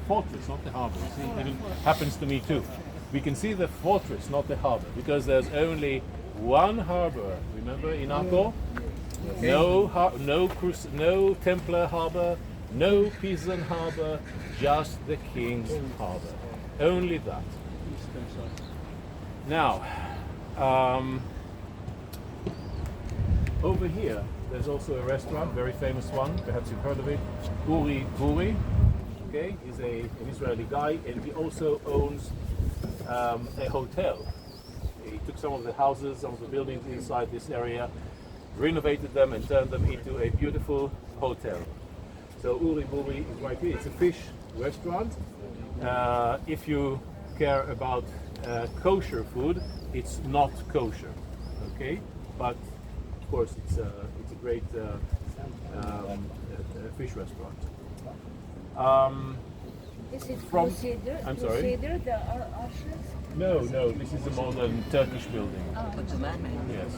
fortress, not the harbor. See, it even happens to me too. We can see the fortress, not the harbor, because there's only one harbor. Remember in Akko? No Templar harbor, no Pisan harbor, just the King's harbor. Only that. Now, over here, there's also a restaurant, very famous one. Perhaps you've heard of it. Uri Buri. Okay, he's an Israeli guy, and he also owns a hotel. He took some of the houses, some of the buildings inside this area, renovated them and turned them into a beautiful hotel. So Uri Buri is right here. It's a fish restaurant. If you care about kosher food, it's not kosher, okay? But of course, it's a great fish restaurant. Is it From- Crusader? I'm sorry? Crusader, the arches? No, this is a modern Turkish building. But the man-made. Yes.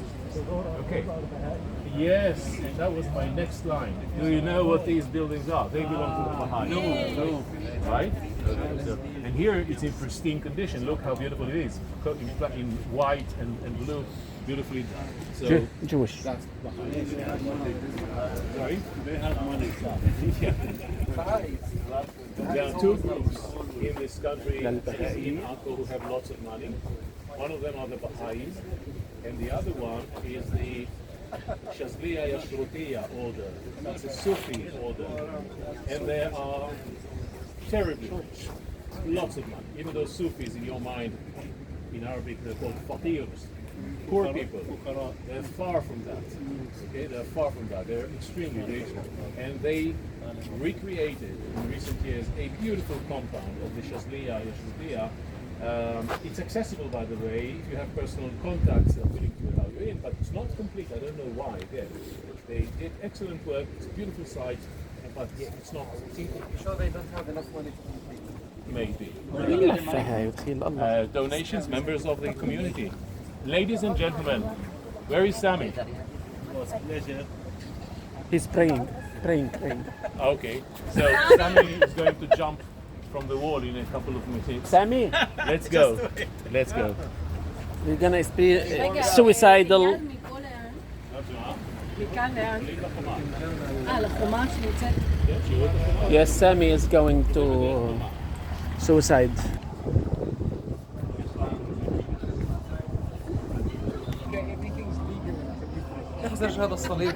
Okay. Yes, that was my next line. Do you know what these buildings are? They belong to the Baha'i. No. Right? Okay, so, and here it's in pristine condition. Look how beautiful it is. In white and blue, beautifully done. So, Jewish. sorry? They have money. Yeah. There are two groups in this country in Akko who have lots of money. One of them are the Baha'is, and the other one is the Shazliya Yashrutiya order. That's a Sufi order. And they are terribly rich. Lots of money. Even those Sufis in your mind, in Arabic, they're called faqirs. Poor people. They're far from that. Okay, they're far from that. They're extremely rich, and they recreated in recent years a beautiful compound of the Shazliya Yashrutiya. It's accessible, by the way, if you have personal contacts that are willing to allow you in, but it's not complete. I don't know why. Again, they did excellent work. It's a beautiful site, but it's not complete. Sure they don't have enough money to complete. Maybe. اللفة هاي وتخيل الله. Donations, members of the community. Ladies and gentlemen, where is Sammy? He's praying. Okay, so Sammy is going to jump from the wall in a couple of minutes. Sammy, Let's go. Let's go. we're gonna experience suicidal. Yes, Sammy is going to suicide. اخزر هذا الصليب.